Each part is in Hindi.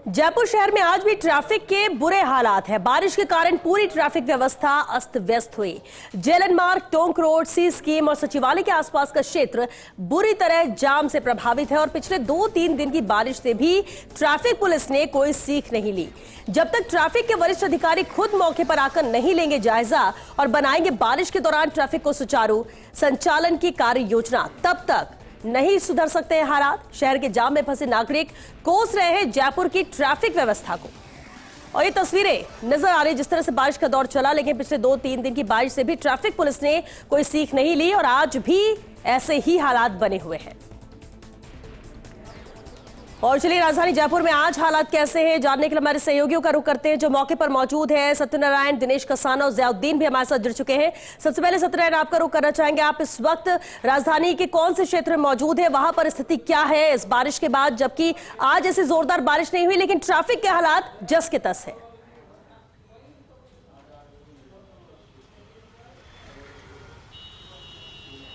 जयपुर शहर में आज भी ट्रैफिक के बुरे हालात हैं। बारिश के कारण पूरी ट्रैफिक व्यवस्था अस्त व्यस्त हुई। जेलन मार्ग, टोंक रोड, सी स्कीम और सचिवालय के आसपास का क्षेत्र बुरी तरह जाम से प्रभावित है और पिछले 2-3 दिन की बारिश से भी ट्रैफिक पुलिस ने कोई सीख नहीं ली। जब तक ट्रैफिक के वरिष्ठ अधिकारी खुद मौके पर आकर नहीं लेंगे जायजा और बनाएंगे बारिश के दौरान ट्रैफिक को सुचारू संचालन की कार्य योजना, तब तक नहीं सुधर सकते हैं हालात। शहर के जाम में फंसे नागरिक कोस रहे हैं जयपुर की ट्रैफिक व्यवस्था को। और ये तस्वीरें नजर आ रही जिस तरह से बारिश का दौर चला, लेकिन पिछले 2-3 दिन की बारिश से भी ट्रैफिक पुलिस ने कोई सीख नहीं ली और आज भी ऐसे ही हालात बने हुए हैं। और चलिए राजधानी जयपुर में आज हालात कैसे हैं जानने के लिए हमारे सहयोगियों का रुख करते हैं जो मौके पर मौजूद हैं। सत्यनारायण, दिनेश कसाना और ज़ियाउद्दीन भी हमारे साथ जुड़ चुके हैं। सबसे पहले सत्यनारायण, आपका रुख करना चाहेंगे, आप इस वक्त राजधानी के कौन से क्षेत्र में मौजूद है, वहां पर स्थिति क्या है इस बारिश के बाद, जबकि आज ऐसी जोरदार बारिश नहीं हुई लेकिन ट्रैफिक के हालात जस के तस है।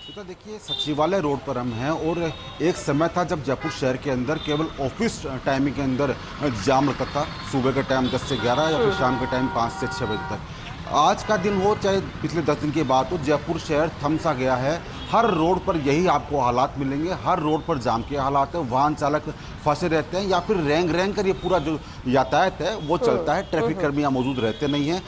तो देखिए, सचिवालय रोड पर हम हैं और एक समय था जब जयपुर शहर के अंदर केवल ऑफिस टाइमिंग के अंदर जाम रहता था। सुबह के टाइम 10 से 11 या फिर शाम के टाइम 5 से 6 बजे तक। आज का दिन हो चाहे पिछले 10 दिन की बात हो, जयपुर शहर थम सा गया है। हर रोड पर यही आपको हालात मिलेंगे, हर रोड पर जाम के हालात है। वाहन चालक फंसे रहते हैं या फिर रेंग कर ये पूरा जो यातायात है वो चलता है। ट्रैफिक कर्मी यहाँ मौजूद रहते नहीं हैं।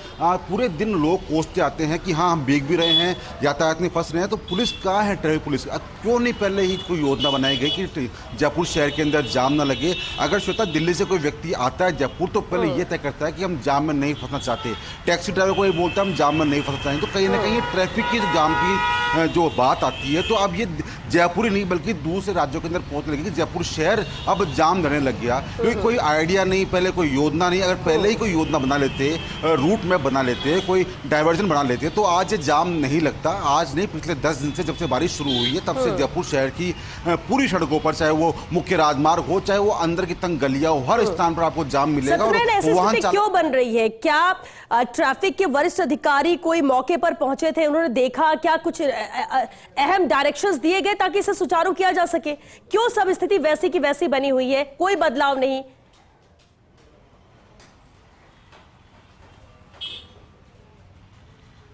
पूरे दिन लोग कोसते आते हैं कि हाँ हम भीग भी रहे हैं, यातायात में फंस रहे हैं। तो पुलिस कहाँ है, ट्रैफिक पुलिस क्यों नहीं पहले ही कोई योजना बनाई गई कि जयपुर शहर के अंदर जाम ना लगे। अगर श्वेता दिल्ली से कोई व्यक्ति आता है जयपुर तो पहले ये तय करता है कि हम जाम में नहीं फंसना चाहते। टैक्सी ड्राइवर को ये बोलता है हम जाम में नहीं फंसना चाहते। तो कहीं ना कहीं ट्रैफिक की जाम की जो बात आती है, तो अब ये जयपुर ही नहीं बल्कि दूसरे राज्यों के अंदर पहुंचने लगी कि जयपुर शहर अब जाम लगने लग गया। क्योंकि कोई आइडिया नहीं, पहले कोई योजना नहीं। अगर पहले ही कोई योजना बना लेते, रूट मैप बना लेते, कोई डाइवर्जन बना लेते तो आज ये जाम नहीं लगता। आज नहीं, पिछले 10 दिन से जब से बारिश शुरू हुई है तब से जयपुर शहर की पूरी सड़कों पर, चाहे वो मुख्य राजमार्ग हो चाहे वो अंदर की तंग गलियां हो, हर स्थान पर आपको जाम मिलेगा। और वाहन क्यों बन रही है? क्या ट्रैफिक के वरिष्ठ अधिकारी कोई मौके पर पहुंचे थे, उन्होंने देखा क्या, कुछ अहम डायरेक्शंस दिए गए ताकि इसे सुचारू किया जा सके? क्यों सब स्थिति वैसी की वैसी बनी हुई है, कोई बदलाव नहीं?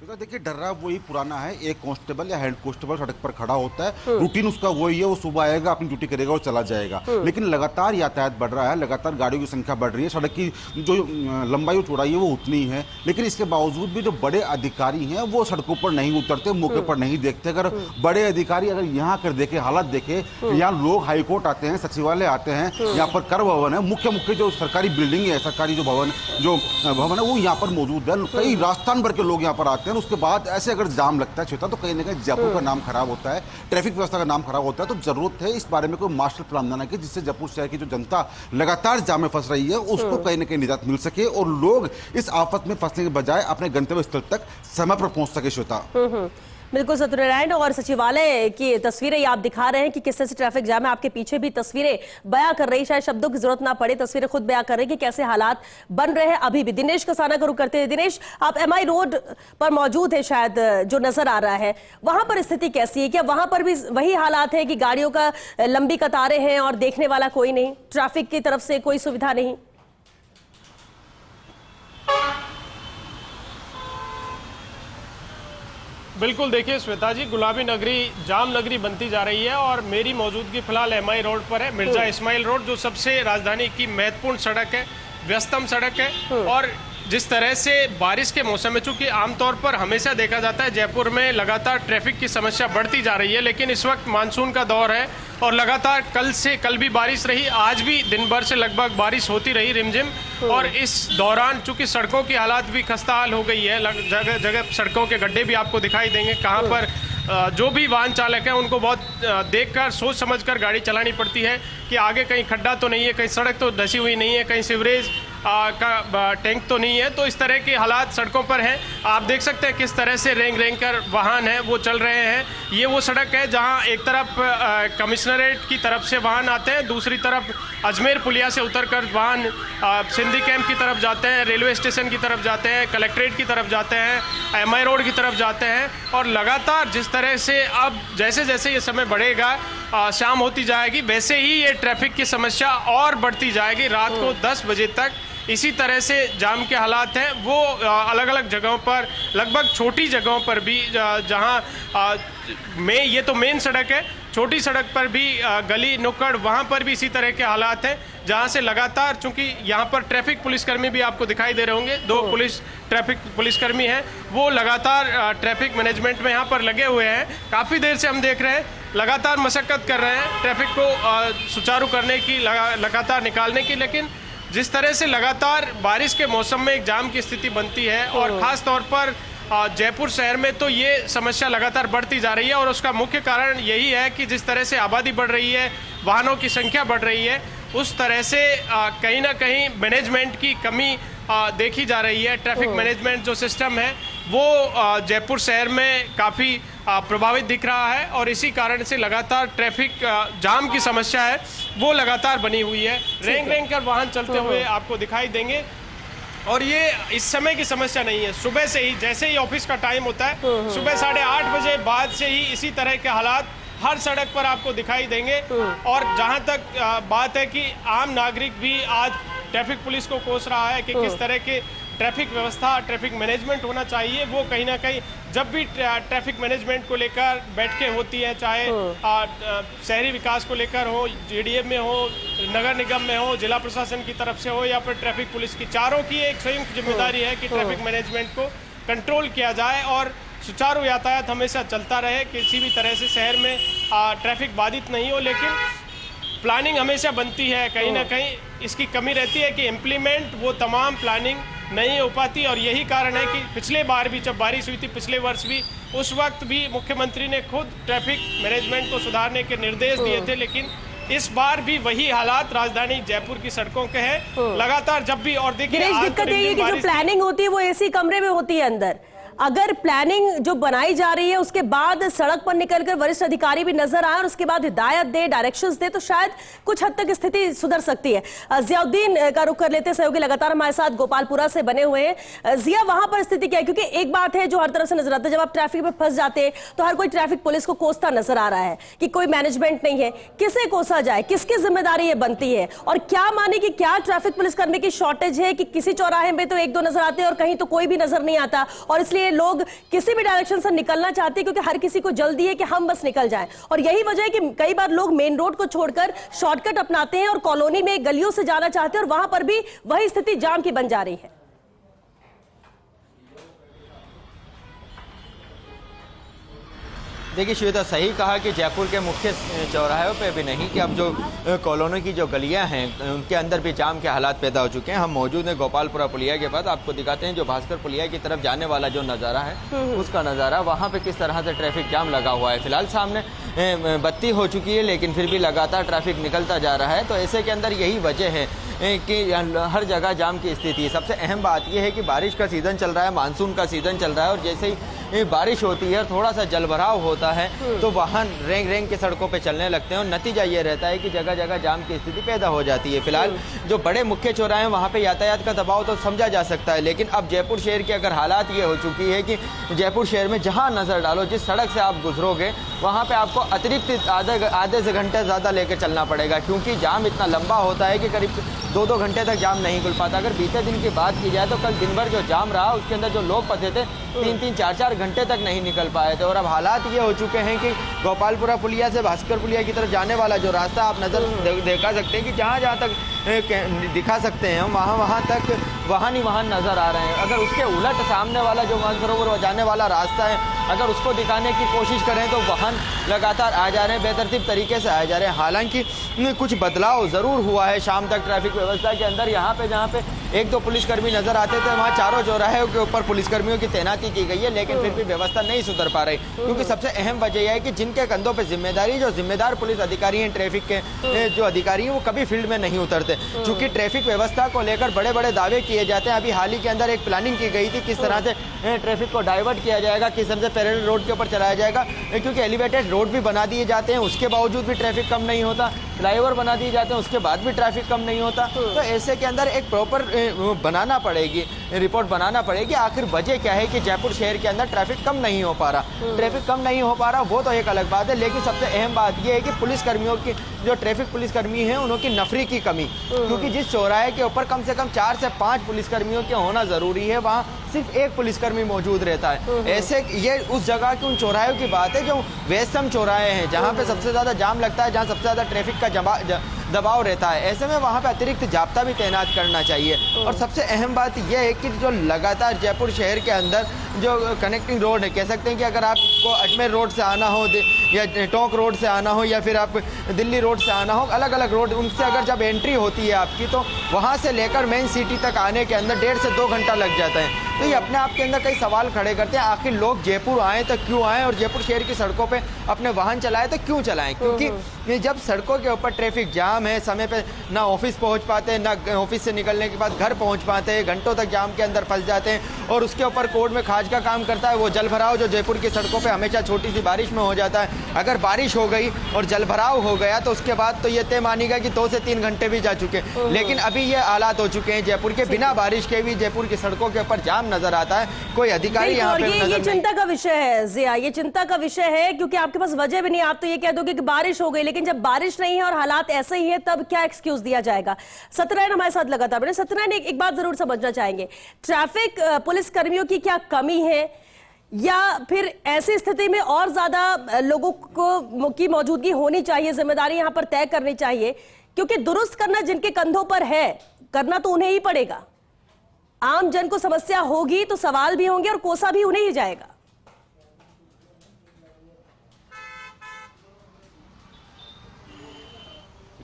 देखिए, डर्रा वही पुराना है। एक कांस्टेबल या हेड कांस्टेबल सड़क पर खड़ा होता है, रूटीन उसका वही है। वो सुबह आएगा, अपनी ड्यूटी करेगा और चला जाएगा। लेकिन लगातार यातायात बढ़ रहा है, लगातार गाड़ियों की संख्या बढ़ रही है, सड़क की जो लंबाई और चौड़ाई है वो उतनी है। लेकिन इसके बावजूद भी जो बड़े अधिकारी हैं वो सड़कों पर नहीं उतरते, मौके पर नहीं देखते। अगर बड़े अधिकारी अगर यहाँ कर देखे, हालात देखे, यहाँ लोग हाईकोर्ट आते हैं, सचिवालय आते हैं, यहाँ पर कर भवन है, मुख्य जो सरकारी बिल्डिंग है, सरकारी जो भवन है वो यहाँ पर मौजूद है। कई राजस्थान भर के लोग यहाँ पर आते हैं। उसके बाद ऐसे अगर जाम लगता है श्वेता, तो कहीं ना कहीं जयपुर का नाम खराब होता है, ट्रैफिक व्यवस्था का नाम खराब होता है। तो जरूरत है इस बारे में कोई मास्टर प्लान बनाने की, जिससे जयपुर शहर की जो जनता लगातार जाम में फंस रही है उसको कहीं ना कहीं निजात मिल सके और लोग इस आफत में फंसने के बजाय अपने गंतव्य स्थल तक समय पर पहुंच सके। श्वेता, बिल्कुल सत्यनारायण, और सचिवालय की तस्वीरें आप दिखा रहे हैं कि किस तरह से ट्रैफिक जाम है। आपके पीछे भी तस्वीरें बयां कर रही, शायद शब्दों की जरूरत ना पड़े, तस्वीरें खुद बयां कर रही कि कैसे हालात बन रहे हैं अभी भी। दिनेश कसाना का रुख करते हैं। दिनेश, आप MI रोड पर मौजूद है, शायद जो नजर आ रहा है, वहां पर स्थिति कैसी है? क्या वहां पर भी वही हालात है कि गाड़ियों का लंबी कतारें हैं और देखने वाला कोई नहीं, ट्रैफिक की तरफ से कोई सुविधा नहीं? बिल्कुल, देखिए श्वेता जी, गुलाबी नगरी जाम नगरी बनती जा रही है और मेरी मौजूदगी फिलहाल MI रोड पर है। मिर्जा इस्माइल रोड जो सबसे राजधानी की महत्वपूर्ण सड़क है, व्यस्तम सड़क है। और जिस तरह से बारिश के मौसम में, चूंकि आमतौर पर हमेशा देखा जाता है जयपुर में लगातार ट्रैफिक की समस्या बढ़ती जा रही है, लेकिन इस वक्त मानसून का दौर है और लगातार कल भी बारिश रही, आज भी दिन भर से लगभग बारिश होती रही रिमझिम। और इस दौरान चूंकि सड़कों की हालात भी खस्ता हाल हो गई है, जगह जगह सड़कों के गड्ढे भी आपको दिखाई देंगे, कहाँ पर जो भी वाहन चालक हैं उनको बहुत देखकर सोच समझकर गाड़ी चलानी पड़ती है कि आगे कहीं खड्डा तो नहीं है, कहीं सड़क तो धसी हुई नहीं है, कहीं सीवरेज का टैंक तो नहीं है। तो इस तरह के हालात सड़कों पर हैं। आप देख सकते हैं किस तरह से रेंग कर वाहन हैं वो चल रहे हैं। ये वो सड़क है जहां एक तरफ कमिश्नरेट की तरफ से वाहन आते हैं, दूसरी तरफ अजमेर पुलिया से उतरकर वाहन सिंधी कैंप की तरफ जाते हैं, रेलवे स्टेशन की तरफ जाते हैं, कलेक्ट्रेट की तरफ जाते हैं, एमआई रोड की तरफ जाते हैं। और लगातार जिस तरह से अब जैसे जैसे ये समय बढ़ेगा, शाम होती जाएगी, वैसे ही ये ट्रैफिक की समस्या और बढ़ती जाएगी। रात को 10 बजे तक इसी तरह से जाम के हालात हैं। वो अलग अलग जगहों पर, लगभग छोटी जगहों पर भी, जहां ये तो मेन सड़क है, छोटी सड़क पर भी गली नुक्कड़, वहां पर भी इसी तरह के हालात हैं, जहां से लगातार, चूंकि यहां पर ट्रैफिक पुलिसकर्मी भी आपको दिखाई दे रहे होंगे, 2 ट्रैफिक पुलिसकर्मी हैं, वो लगातार ट्रैफिक मैनेजमेंट में यहां पर लगे हुए हैं। काफ़ी देर से हम देख रहे हैं, लगातार मशक्कत कर रहे हैं ट्रैफिक को सुचारू करने की, लगातार निकालने की। लेकिन जिस तरह से लगातार बारिश के मौसम में एक जाम की स्थिति बनती है, और ख़ास तौर पर जयपुर शहर में तो ये समस्या लगातार बढ़ती जा रही है। और उसका मुख्य कारण यही है कि जिस तरह से आबादी बढ़ रही है, वाहनों की संख्या बढ़ रही है, उस तरह से कहीं ना कहीं मैनेजमेंट की कमी देखी जा रही है। ट्रैफिक मैनेजमेंट जो सिस्टम है वो जयपुर शहर में काफ़ी प्रभावित दिख रहा है, और इसी कारण से लगातार ट्रैफिक जाम की समस्या है वो लगातार बनी हुई है। रेंग रेंग कर वाहन चलते हुए आपको दिखाई देंगे। और ये इस समय की समस्या नहीं है, सुबह से ही, जैसे ही ऑफिस का टाइम होता है, सुबह 8:30 बजे बाद से ही इसी तरह के हालात हर सड़क पर आपको दिखाई देंगे। और जहां तक बात है कि आम नागरिक भी आज ट्रैफिक पुलिस को कोस रहा है कि किस तरह के ट्रैफिक व्यवस्था, ट्रैफिक मैनेजमेंट होना चाहिए, वो कहीं ना कहीं जब भी ट्रैफिक मैनेजमेंट को लेकर बैठकें होती हैं, चाहे शहरी विकास को लेकर हो, जेडीएम में हो, नगर निगम में हो, जिला प्रशासन की तरफ से हो, या फिर ट्रैफिक पुलिस की, चारों की एक संयुक्त जिम्मेदारी है कि ट्रैफिक मैनेजमेंट को कंट्रोल किया जाए और सुचारू यातायात हमेशा चलता रहे, किसी भी तरह से शहर में ट्रैफिक बाधित नहीं हो। लेकिन प्लानिंग हमेशा बनती है, कहीं ना कहीं इसकी कमी रहती है कि इम्प्लीमेंट वो तमाम प्लानिंग नहीं हो पाती। और यही कारण है कि पिछले बार भी जब बारिश हुई थी, पिछले वर्ष भी, उस वक्त भी मुख्यमंत्री ने खुद ट्रैफिक मैनेजमेंट को सुधारने के निर्देश दिए थे। लेकिन इस बार भी वही हालात राजधानी जयपुर की सड़कों के हैं। लगातार जब भी, और देखिए दिक्कत ये है कि जो प्लानिंग होती है वो एसी कमरे में होती है अंदर। अगर प्लानिंग जो बनाई जा रही है उसके बाद सड़क पर निकलकर वरिष्ठ अधिकारी भी नजर आए और उसके बाद हिदायत दे, डायरेक्शंस दे, तो शायद कुछ हद तक स्थिति सुधर सकती है। जियाउद्दीन का रुख कर लेते हैं, सहयोगी लगातार हमारे साथ गोपालपुरा से बने हुए हैं। जिया, वहां पर स्थिति क्या है? क्योंकि एक बात है जो हर तरफ से नजर आता है, जब आप ट्रैफिक में फंस जाते हैं तो हर कोई ट्रैफिक पुलिस को कोसता नजर आ रहा है कि कोई मैनेजमेंट नहीं है। किसे कोसा जाए, किसकी जिम्मेदारी ये बनती है? और क्या माने कि क्या ट्रैफिक पुलिस कर्मी की शॉर्टेज है कि किसी चौराहे में तो 1-2 नजर आते हैं और कहीं तो कोई भी नजर नहीं आता, और इसलिए लोग किसी भी डायरेक्शन से निकलना चाहते हैं क्योंकि हर किसी को जल्दी है कि हम बस निकल जाएं। और यही वजह है कि कई बार लोग मेन रोड को छोड़कर शॉर्टकट अपनाते हैं और कॉलोनी में गलियों से जाना चाहते हैं, और वहां पर भी वही स्थिति जाम की बन जा रही है। देखिए श्वेता, सही कहा कि जयपुर के मुख्य चौराहों पे भी नहीं कि अब जो कॉलोनी की जो गलियां हैं उनके अंदर भी जाम के हालात पैदा हो चुके हैं। हम मौजूद हैं गोपालपुरा पुलिया के पास, आपको दिखाते हैं जो भास्कर पुलिया की तरफ जाने वाला जो नज़ारा है उसका नज़ारा, वहाँ पे किस तरह से ट्रैफिक जाम लगा हुआ है। फिलहाल सामने बत्ती हो चुकी है लेकिन फिर भी लगातार ट्रैफिक निकलता जा रहा है। तो ऐसे के अंदर यही वजह है कि हर जगह जाम की स्थिति है। सबसे अहम बात यह है कि बारिश का सीज़न चल रहा है, मानसून का सीज़न चल रहा है, और जैसे ही बारिश होती है, थोड़ा सा जलभराव होता है तो वाहन रेंग रेंग के सड़कों पे चलने लगते हैं, और नतीजा ये रहता है कि जगह जगह जाम की स्थिति पैदा हो जाती है। फिलहाल जो बड़े मुख्य चौराहे हैं वहाँ पे यातायात का दबाव तो समझा जा सकता है, लेकिन अब जयपुर शहर की अगर हालात ये हो चुकी है कि जयपुर शहर में जहाँ नज़र डालो, जिस सड़क से आप गुजरोगे वहाँ पे आपको अतिरिक्त आधे से घंटे ज़्यादा लेकर चलना पड़ेगा, क्योंकि जाम इतना लंबा होता है कि करीब 2-2 घंटे तक जाम नहीं खुल पाता। अगर बीते दिन की बात की जाए तो कल दिन भर जो जाम रहा उसके अंदर जो लोग फंसे थे 3-3, 4-4 घंटे तक नहीं निकल पाए थे। और अब हालात ये हो चुके हैं कि गोपालपुरा पुलिया से भास्कर पुलिया की तरफ जाने वाला जो रास्ता आप नज़र देखा सकते हैं कि जहाँ तक दिखा सकते हैं हम, वहाँ तक वाहन ही वाहन नज़र आ रहे हैं। अगर उसके उलट सामने वाला जो मानसरोवर जाने वाला रास्ता है, अगर उसको दिखाने की कोशिश करें तो वाहन लगातार आ जा रहे हैं, बेतरतीब तरीके से आ जा रहे हैं। हालांकि कुछ बदलाव ज़रूर हुआ है शाम तक ट्रैफिक व्यवस्था के अंदर। यहाँ पे जहाँ पे 1-2 पुलिसकर्मी नज़र आते थे वहाँ चारों चौराहे के ऊपर पुलिसकर्मियों की तैनाती की गई है, लेकिन फिर भी व्यवस्था नहीं सुधर पा रही, क्योंकि सबसे अहम वजह यह है कि जिनके कंधों पर जिम्मेदारी, जो जिम्मेदार पुलिस अधिकारी हैं, ट्रैफिक के जो अधिकारी हैं, वो कभी फील्ड में नहीं उतरते। चूँकि ट्रैफिक व्यवस्था को लेकर बड़े बड़े दावे किए जाते हैं। अभी हाल ही के अंदर एक प्लानिंग की गई थी किस तरह से ट्रैफिक को डाइवर्ट किया जाएगा, किस तरह से पैरेलल रोड के ऊपर चलाया जाएगा, क्योंकि एलिवेटेड रोड भी बना दिए जाते हैं, उसके बावजूद भी ट्रैफिक कम नहीं होता। फ्लाईओवर बना दिए जाते हैं, उसके बाद भी ट्रैफिक कम नहीं होता। तो ऐसे के अंदर एक प्रॉपर बनाना पड़ेगी, रिपोर्ट बनाना पड़ेगी आखिर वजह क्या है कि जयपुर शहर के अंदर ट्रैफिक कम नहीं हो पा रहा। ट्रैफिक कम नहीं हो पा रहा वो तो एक अलग बात है, लेकिन सबसे अहम बात यह है कि पुलिसकर्मियों की, जो ट्रैफिक पुलिसकर्मी हैं उनकी नफरी की कमी, क्योंकि जिस चौराहे के ऊपर कम से कम 4 से 5 पुलिसकर्मियों के होना जरूरी है, वहाँ सिर्फ एक पुलिसकर्मी मौजूद रहता है। ऐसे ये उस जगह की उन चौराहों की बात है जो व्यस्तम चौराहे हैं, जहाँ पे सबसे ज़्यादा जाम लगता है, जहाँ सबसे ज़्यादा ट्रैफिक का दबाव रहता है। ऐसे में वहाँ पे अतिरिक्त जाब्ता भी तैनात करना चाहिए। और सबसे अहम बात यह है कि जो लगातार जयपुर शहर के अंदर जो कनेक्टिंग रोड है, कह सकते हैं कि अगर आपको अजमेर रोड से आना हो या टोंक रोड से आना हो या फिर आप दिल्ली रोड से आना हो, अलग अलग रोड, उनसे अगर जब एंट्री होती है आपकी तो वहाँ से लेकर मेन सिटी तक आने के अंदर 1.5 से 2 घंटा लग जाता है। तो ये अपने आप के अंदर कई सवाल खड़े करते हैं, आखिर लोग जयपुर आए तो क्यों आए और जयपुर शहर की सड़कों पे अपने वाहन चलाए तो क्यों चलाएं? क्योंकि जब सड़कों के ऊपर ट्रैफिक जाम है, समय पे ना ऑफिस पहुंच पाते, ना ऑफिस से निकलने के बाद घर पहुंच पाते हैं, घंटों तक जाम के अंदर फंस जाते हैं। और उसके ऊपर कोर्ट में खाज का काम करता है वो जलभराव, जो जयपुर की सड़कों पे हमेशा छोटी सी बारिश में हो जाता है। अगर बारिश हो गई और जलभराव हो गया तो उसके बाद तो ये तय मानेगा कि 2 से 3 घंटे भी जा चुके। लेकिन अभी ये हालात हो चुके हैं जयपुर के, बिना बारिश के भी जयपुर की सड़कों के ऊपर जाम नजर आता है, कोई अधिकारी यहाँ पे ये चिंता का विषय है जिया, ये चिंता का विषय है, क्योंकि आपके पास वजह भी नहीं। आप तो ये कह दोगे कि बारिश हो गई, लेकिन जब बारिश नहीं है और हालात ऐसे ही है तब क्या एक्सक्यूज दिया जाएगा? सत्यनारायण हमारे साथ लगातार बने। सत्यनारायण, एक बात जरूर समझना चाहेंगे, ट्रैफिक पुलिस कर्मियों की क्या कमी है या फिर ऐसी स्थिति में और ज्यादा लोगों को की मौजूदगी होनी चाहिए, जिम्मेदारी यहां पर तय करनी चाहिए? क्योंकि दुरुस्त करना जिनके कंधों पर है, करना तो उन्हें ही पड़ेगा। आम जन को समस्या होगी तो सवाल भी होंगे और कोसा भी उन्हें ही जाएगा।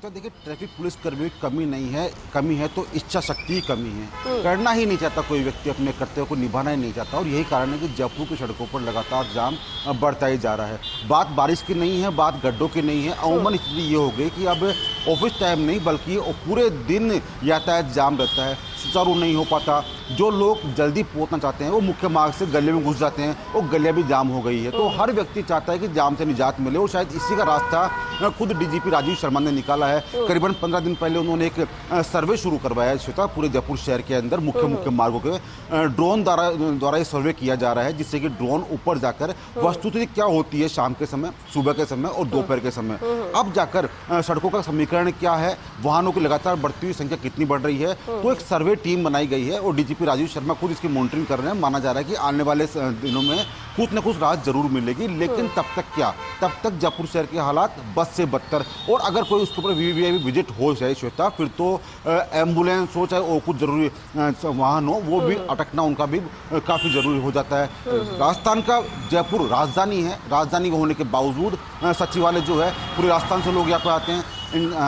तो देखिए, ट्रैफिक पुलिस कर्मियों की कमी है तो इच्छा शक्ति की कमी है। करना ही नहीं चाहता कोई व्यक्ति, अपने कर्तव्य को निभाना ही नहीं चाहता। और यही कारण है कि जयपुर की सड़कों पर लगातार जाम बढ़ता ही जा रहा है। बात बारिश की नहीं है, बात गड्ढों की नहीं है। अमूमन स्थिति ये हो गई कि अब ऑफिस टाइम नहीं बल्कि पूरे दिन यातायात जाम रहता है, सुचारू नहीं हो पाता। जो लोग जल्दी पहुंचना चाहते हैं वो मुख्य मार्ग से गले में घुस जाते हैं, वो गलियां भी जाम हो गई है। तो हर व्यक्ति चाहता है कि जाम से निजात मिले और शायद इसी का रास्ता खुद डीजीपी राजीव शर्मा ने निकाला है। करीबन 15 दिन पहले उन्होंने एक सर्वे शुरू करवाया है श्वेता, पूरे जयपुर शहर के अंदर मुख्य मार्गों के ड्रोन द्वारा ये सर्वे किया जा रहा है, जिससे कि ड्रोन ऊपर जाकर वस्तुस्थिति क्या होती है शाम के समय, सुबह के समय और दोपहर के समय, अब जाकर सड़कों का समीकरण क्या है, वाहनों की लगातार बढ़ती हुई संख्या कितनी बढ़ रही है। तो एक सर्वे टीम बनाई गई है और डीजीपी राजीव शर्मा खुद इसकी मॉनिटरिंग कर रहे हैं। माना जा रहा है कि आने वाले दिनों में कुछ न कुछ राहत जरूर मिलेगी, लेकिन तब तक क्या, तब तक जयपुर शहर के हालात बद से बदतर। और अगर कोई उसके ऊपर वीवीआईपी विजिट हो जाए श्वेता, फिर तो एम्बुलेंस हो चाहे और कुछ जरूरी वाहन हो, वो भी अटकना उनका भी काफ़ी जरूरी हो जाता है। राजस्थान का जयपुर राजधानी है, राजधानी होने के बावजूद सचिवालय जो है पूरे राजस्थान से लोग यहाँ पर आते हैं,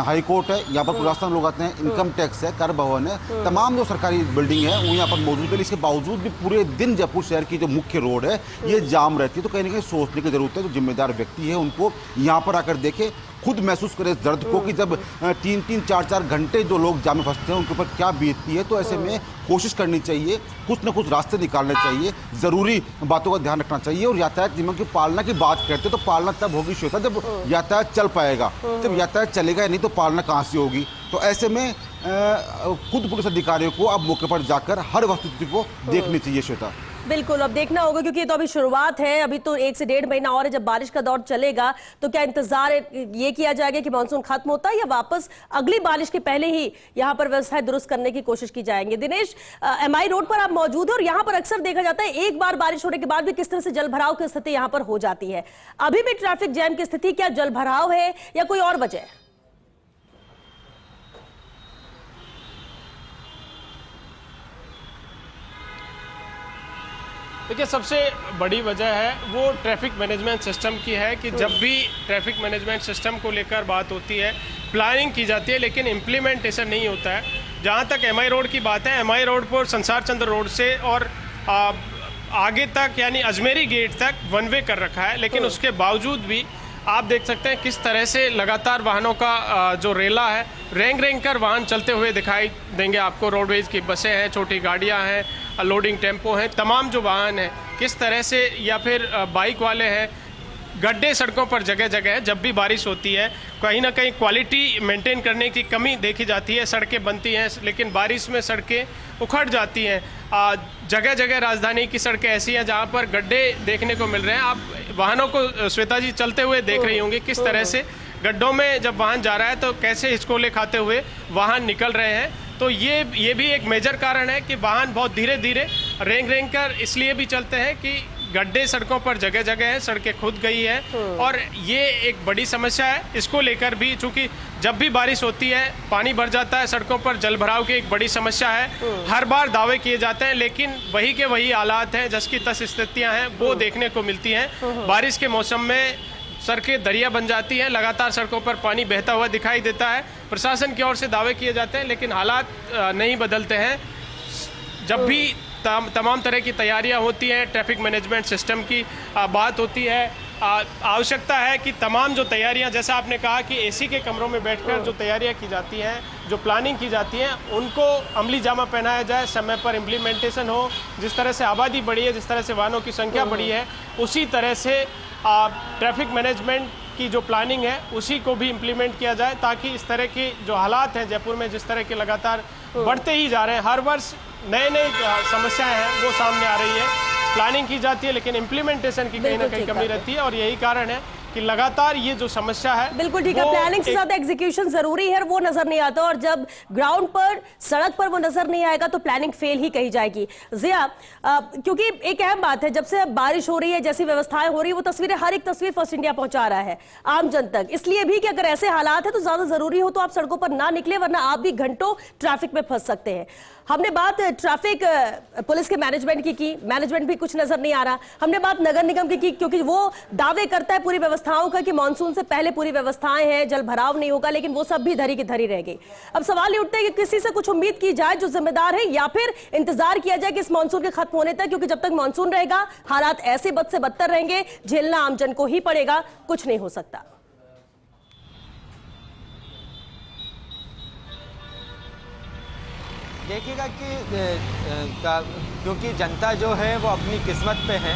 हाई कोर्ट है यहाँ पर, राजस्थान लोग आते हैं, इनकम टैक्स है, कर भवन है, तमाम जो सरकारी बिल्डिंग है वो यहाँ पर मौजूद है। इसके बावजूद भी पूरे दिन जयपुर शहर की जो मुख्य रोड है ये जाम रहती है। तो कहीं ना कहीं सोचने की जरूरत है, जो जिम्मेदार व्यक्ति है उनको यहाँ पर आकर देखे, खुद महसूस करे इस दर्द को कि जब 3-3, 4-4 घंटे जो लोग जाम में फंसते हैं उनके ऊपर क्या बीतती है। तो ऐसे में कोशिश करनी चाहिए, कुछ न कुछ रास्ते निकालने चाहिए, ज़रूरी बातों का ध्यान रखना चाहिए। और यातायात नियमों की पालना की बात करते तो पालना तब होगी श्वेता जब यातायात चल पाएगा, जब यातायात चलेगा नहीं तो पालना कहाँ से होगी। तो ऐसे में खुद पुलिस अधिकारियों को अब मौके पर जाकर हर वस्तुस्थिति को देखनी चाहिए श्वेता। बिल्कुल, अब देखना होगा क्योंकि ये तो अभी शुरुआत है, अभी तो 1 से 1.5 महीना और है। जब बारिश का दौर चलेगा तो क्या इंतजार ये किया जाएगा कि मानसून खत्म होता है या वापस अगली बारिश के पहले ही यहाँ पर व्यवस्थाएं दुरुस्त करने की कोशिश की जाएंगी? दिनेश, एमआई रोड पर आप मौजूद है और यहाँ पर अक्सर देखा जाता है एक बार बारिश होने के बाद भी किस तरह से जलभराव की स्थिति यहाँ पर हो जाती है। अभी भी ट्रैफिक जैम की स्थिति, क्या जलभराव है या कोई और वजह है? देखिए, सबसे बड़ी वजह है वो ट्रैफिक मैनेजमेंट सिस्टम की है कि जब भी ट्रैफिक मैनेजमेंट सिस्टम को लेकर बात होती है, प्लानिंग की जाती है लेकिन इम्प्लीमेंटेशन नहीं होता है। जहाँ तक एमआई रोड की बात है, एमआई रोड पर संसार चंद्र रोड से और आगे तक यानी अजमेरी गेट तक वन वे कर रखा है, लेकिन उसके बावजूद भी आप देख सकते हैं किस तरह से लगातार वाहनों का जो रेला है, रेंग कर वाहन चलते हुए दिखाई देंगे आपको। रोडवेज की बसें हैं, छोटी गाड़ियां हैं, लोडिंग टेम्पो हैं, तमाम जो वाहन हैं किस तरह से, या फिर बाइक वाले हैं, गड्ढे सड़कों पर जगह जगह है। जब भी बारिश होती है कहीं ना कहीं क्वालिटी मेंटेन करने की कमी देखी जाती है। सड़कें बनती हैं लेकिन बारिश में सड़कें उखड़ जाती हैं। जगह जगह राजधानी की सड़कें ऐसी हैं जहां पर गड्ढे देखने को मिल रहे हैं। आप वाहनों को श्वेता जी चलते हुए देख रही होंगी किस तरह से गड्ढों में जब वाहन जा रहा है तो कैसे हिचकोले खाते हुए वाहन निकल रहे हैं। तो ये भी एक मेजर कारण है कि वाहन बहुत धीरे धीरे रेंग कर इसलिए भी चलते हैं कि गड्ढे सड़कों पर जगह जगह है, सड़कें खुद गई है और ये एक बड़ी समस्या है। इसको लेकर भी चूंकि जब भी बारिश होती है पानी भर जाता है सड़कों पर, जल भराव की एक बड़ी समस्या है। हर बार दावे किए जाते हैं लेकिन वही के वही हालात हैं, जस की तस स्थितियां हैं वो देखने को मिलती हैं। बारिश के मौसम में सड़कें दरिया बन जाती हैं, लगातार सड़कों पर पानी बहता हुआ दिखाई देता है। प्रशासन की ओर से दावे किए जाते हैं लेकिन हालात नहीं बदलते हैं। जब भी तमाम तरह की तैयारियां होती हैं, ट्रैफिक मैनेजमेंट सिस्टम की बात होती है, आवश्यकता है कि तमाम जो तैयारियां, जैसा आपने कहा कि एसी के कमरों में बैठकर जो तैयारियां की जाती हैं, जो प्लानिंग की जाती है उनको अमली जामा पहनाया जाए, समय पर इम्प्लीमेंटेशन हो। जिस तरह से आबादी बढ़ी है, जिस तरह से वाहनों की संख्या बढ़ी है, उसी तरह से ट्रैफिक मैनेजमेंट की जो प्लानिंग है उसी को भी इम्प्लीमेंट किया जाए ताकि इस तरह के जो हालात हैं जयपुर में, जिस तरह के लगातार बढ़ते ही जा रहे हैं, हर वर्ष नए समस्याएं हैं वो सामने आ रही है। प्लानिंग की जाती है लेकिन इम्प्लीमेंटेशन की कहीं ना कहीं कमी रहती है और यही कारण है कि लगातार ये जो समस्या है। बिल्कुल ठीक है, प्लानिंग से ज्यादा एग्जीक्यूशन जरूरी है और वो नजर नहीं आता, और जब ग्राउंड पर सड़क पर वो नजर नहीं आएगा तो प्लानिंग फेल ही कही जाएगी। जिया, क्योंकि एक अहम बात है, जब से बारिश हो रही है, जैसी व्यवस्थाएं हो रही है, वो तस्वीरें, हर एक तस्वीर फर्स्ट इंडिया पहुंचा रहा है आम जन तक। इसलिए भी कि अगर ऐसे हालात है तो ज्यादा जरूरी हो तो आप सड़कों पर ना निकले, वरना आप भी घंटों ट्रैफिक में फंस सकते हैं। हमने बात ट्रैफिक पुलिस के मैनेजमेंट की मैनेजमेंट भी कुछ नजर नहीं आ रहा। हमने बात नगर निगम की क्योंकि वो दावे करता है पूरी व्यवस्थाओं का कि मानसून से पहले पूरी व्यवस्थाएं हैं, जल भराव नहीं होगा, लेकिन वो सब भी धरी की धरी रह गई। अब सवाल ये उठता है कि किसी से कुछ उम्मीद की जाए जो जिम्मेदार है, या फिर इंतजार किया जाए कि इस मानसून के खत्म होने तक, क्योंकि जब तक मानसून रहेगा हालात ऐसे बद से बदतर रहेंगे, झेलना आमजन को ही पड़ेगा, कुछ नहीं हो सकता। देखिएगा कि क्योंकि जनता जो है वो अपनी किस्मत पे है,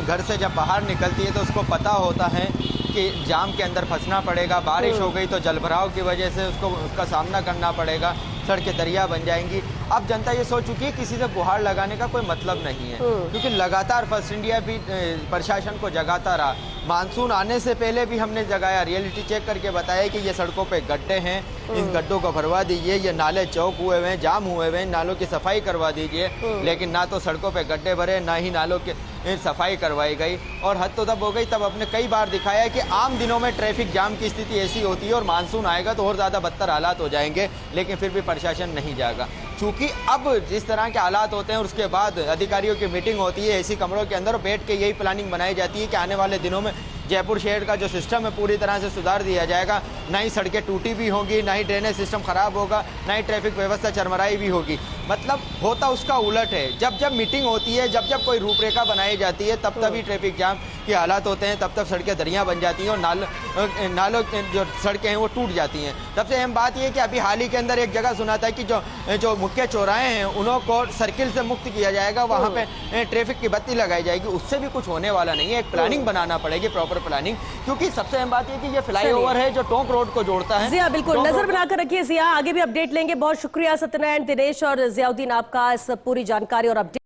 घर से जब बाहर निकलती है तो उसको पता होता है कि जाम के अंदर फंसना पड़ेगा, बारिश हो गई तो जलभराव की वजह से उसका सामना करना पड़ेगा, सड़कें दरिया बन जाएंगी। अब जनता ये सोच चुकी है किसी से गुहार लगाने का कोई मतलब नहीं है, क्योंकि लगातार फर्स्ट इंडिया भी प्रशासन को जगाता रहा। मानसून आने से पहले भी हमने जगाया, रियलिटी चेक करके बताया कि ये सड़कों पे गड्ढे हैं, इन गड्ढों को भरवा दीजिए, ये नाले चौक हुए हुए हैं, जाम हुए हुए हैं, नालों की सफाई करवा दीजिए। लेकिन ना तो सड़कों पे गड्ढे भरे, ना ही नालों की सफाई करवाई गई। और हद तो तब हो गई, तब अपने कई बार दिखाया कि आम दिनों में ट्रैफिक जाम की स्थिति ऐसी होती है और मानसून आएगा तो और ज़्यादा बदतर हालात हो जाएंगे, लेकिन फिर भी प्रशासन नहीं जागा। चूँकि अब जिस तरह के हालात होते हैं, उसके बाद अधिकारियों की मीटिंग होती है एसी कमरों के अंदर, बैठ के यही प्लानिंग बनाई जाती है कि आने वाले दिनों में जयपुर शहर का जो सिस्टम है पूरी तरह से सुधार दिया जाएगा। ना ही सड़कें टूटी भी होंगी, ना ही ड्रेनेज सिस्टम खराब होगा, ना ही ट्रैफिक व्यवस्था चरमराई भी होगी। मतलब होता उसका उलट है। जब जब मीटिंग होती है, जब जब कोई रूपरेखा बनाई जाती है, तब तभी ट्रैफिक जाम के हालात होते हैं, तब सड़कें दरिया बन जाती हैं और नालों जो सड़कें हैं वो टूट जाती हैं। सबसे अहम बात यह है कि अभी हाल ही के अंदर एक जगह सुना था कि जो मुख्य चौराहे हैं उनको सर्किल से मुक्त किया जाएगा, वहाँ पे ट्रैफिक की बत्ती लगाई जाएगी। उससे भी कुछ होने वाला नहीं है, एक प्लानिंग बनाना पड़ेगी, प्रॉपर प्लानिंग, क्योंकि सबसे अहम बात है कि ये फ्लाईओवर है जो टोंक रोड को जोड़ता है। जिया, बिल्कुल नजर बनाकर रखिए जिया, आगे भी अपडेट लेंगे। बहुत शुक्रिया सत्यनारायण, दिनेश और जियाउद्दीन आपका इस पूरी जानकारी और अपडेट